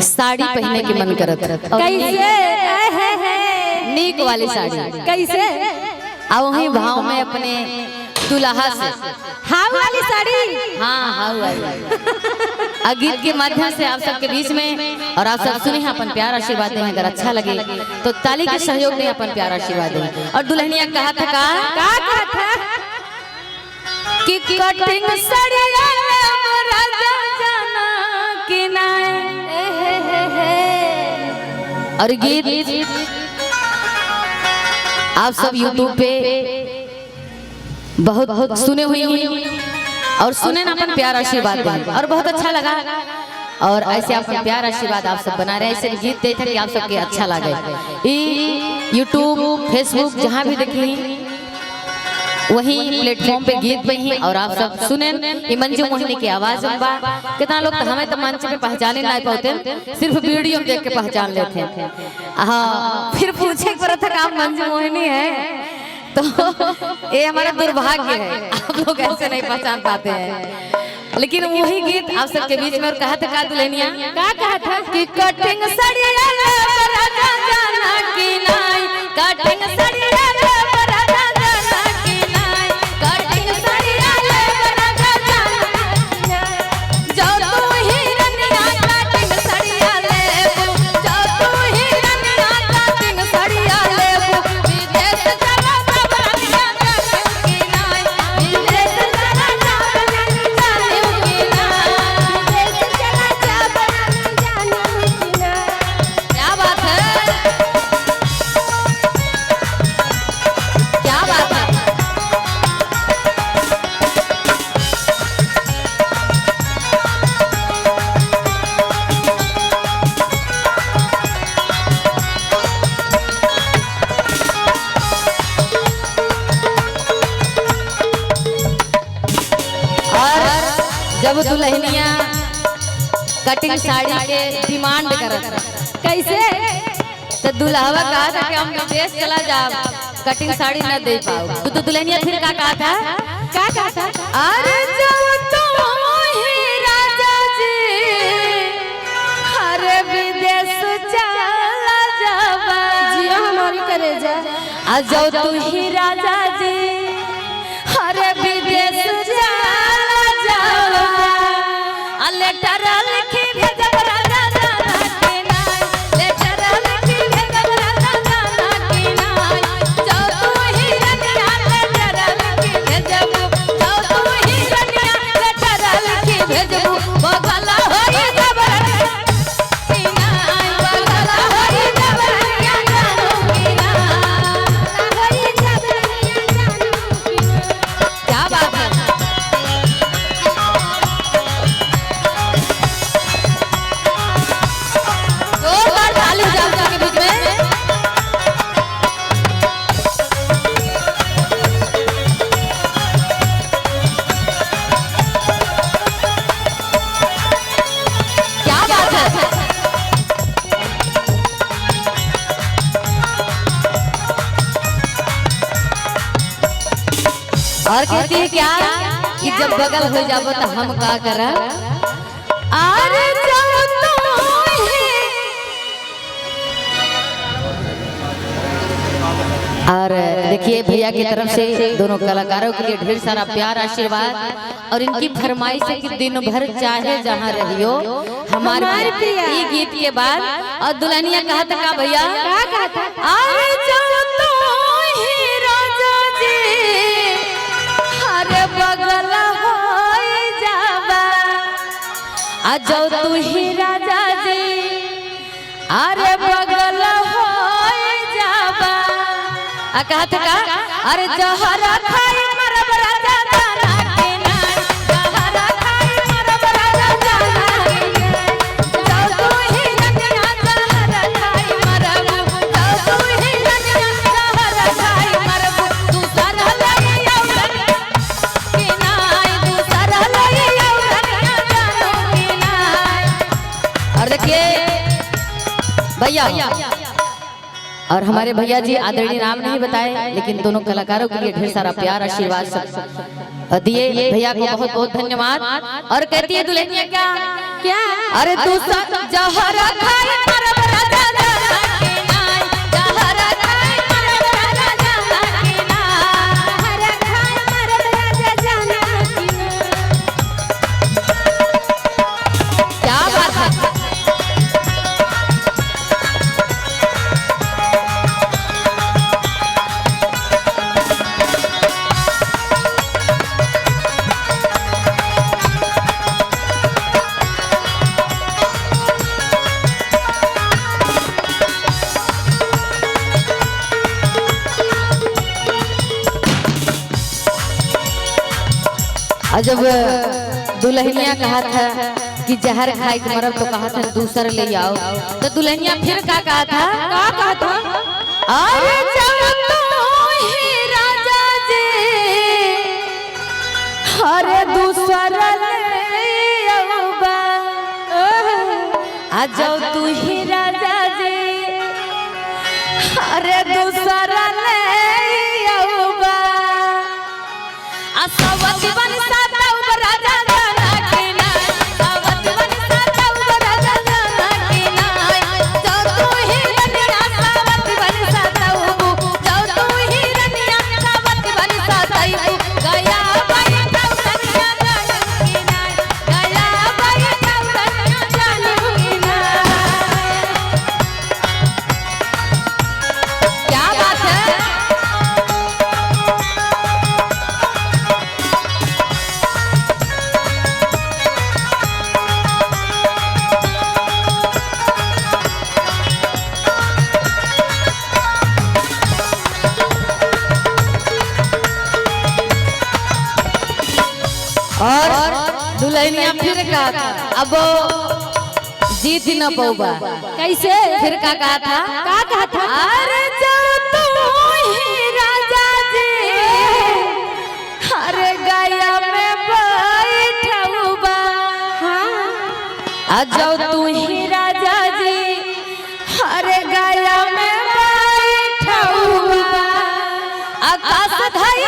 साड़ी पहने के मन करत कैसे नीक वाली साड़ी कैसे आ वही भाव में अपने दुल्हा से हाउ वाली साड़ी हाँ हाँ वाली गीत के माध्यम से आप सबके बीच में और आप सब सुने हैं अपन प्यार आशीर्वाद दें। अगर अच्छा लगे तो ताली के सहयोग में अपन प्यार आशीर्वाद दें। और दुल्हनिया कहा था का था कि कटिंग साड़ी राजा जाना कि और गीत आप सब यूट्यूब पे बहुत बहुत सुने हुए और सुने ना अपन प्यार आशीर्वाद दें और बहुत अच्छा लगा। और ऐसे आप प्यार आशीर्वाद आप सब बना रहे हैं। ऐसे गीत देते हैं कि आप सबके अच्छा लगे। यूट्यूब फेसबुक जहाँ भी देखी वही प्लेटफॉर्म पे गीत पे ही और आप सब सुने मंजू मोहिनी की आवाज बा। कितना लोग तो हमें तो मंच पे पहचाने नहीं पाते, सिर्फ वीडियो देख के पहचान लेते हैं। हाँ फिर पूछे पर आप मंजू मोहिनी है तो ये हमारा दुर्भाग्य है, आप लोग ऐसे नहीं पहचान पाते हैं। लेकिन वही गीत आप सबके बीच में और कहा था दुल्हनिया का कहा था कि कटिंग साड़ी राजा जाना कि नहीं, कटिंग साड़ी राजा जाना कि नहीं, कटिंग साड़ी राजा जाना जो तू ही रनिया कटिंग साड़ी ले जो तू ही रनिया कटिंग साड़ी ले विदेश चला सब रनिया कि नहीं, विदेश चला सब रनिया कि नहीं, विदेश चला सब रनिया क्या बात है, क्या बात है। और जब दुल्हनिया कटिंग साड़ी के डिमांड करत कैसे तो दुल्हवा कहा था कि हम विदेश चला जाओ कटिंग साड़ी न दे पाओ तो दुल्हनिया फिर का कहा था अरे जब तुम ही राजा जी अरे विदेश चला जावा जिया हमारी करे जा आ जब तू ही राजा जी अरे विदेश चला जावा आ लेटर लिखी भेजब राजा जाना कि नहीं, लेटर लिखी भेजब राजा जाना कि नहीं, जब तू ही रनिया लेटर लिखी भेजब, जब तू ही रनिया लेटर लिखी भेजब, बगल होई जब रनिया कि नहीं, बगल होई जब रनिया जानू कि नहीं, होई जब रनिया जानू कि नहीं। क्या बात है। जोरदार ताली हो जाओ सबके बीच में। क्या बात है। और कहती है क्या कि जब बगल हो जाबो तो हम का करा अरे जब तू ही और देखिए भैया की तरफ से दोनों कलाकारों के लिए ढेर सारा प्यार आशीर्वाद और इनकी फरमाइश है कि दिन भर चाहे जहाँ रहियो हमारे ये गीत के बाद। और दुल्हनिया कहा था का भैया अरे जब तू ही राजा जी अरे बगल होई जावा आ जब तू ही राजा जी अरे बगल होई जावा आ कहा था का अरे जहरा खाई मरब राजा जाना कि नहीं, जहरा खाई मरब राजा जाना कि नहीं, जब तू ही रनिया जहरा खाई मरब, जब तू ही रनिया जहरा खाई मरब, दूसरा लगी औरत कि नहीं, दूसरा लगी औरत जानू कि नहीं। और देखिए भैया और हमारे भैया जी आदरणीय नाम नहीं बताए, लेकिन दोनों कलाकारों के लिए ढेर सारा प्यार आशीर्वाद सब दिए। भैया को बहुत बहुत धन्यवाद। और कहती है दुल्हनिया क्या क्या? अरे तू जहर खाए मरब राजा जाना के नाय, जहर खाए मरब राजा जाना के नाय, हर खाए मरद राजा जाना की ना। क्या बात है। और जब दुल्हनिया कहा था कि जहर खाए के मरब तो कहा था दूसर ले आओ, तो दुल्हनिया फिर क्या कहा था? का कहा था? अरे जब तू ही राजा जी अरे दूसर ले आओबा, आ जब तू ही राजा जी अरे दूसर ले आओबा, आ सवती बन राजा जाना के नाय, सवती बन राजा जाना के नाय, जो तू ही रनिया सवती बन सातऊ, जो तू ही रनिया सवती बन सातऊ, गया भाई कौतनिया जाना के नाय, गया भाई कौतनिया जाना के नाय। क्या बात है। और दुल्हनिया फिर कहा था अब जीत ही न पऊबा। कैसे? फिर का कहा था? का कहा था? अरे जब तू ही राजा जी अरे गया में बैठऊबा, हाँ जब तू ही राजा जी अरे गया में बैठऊबा, आकाश धाई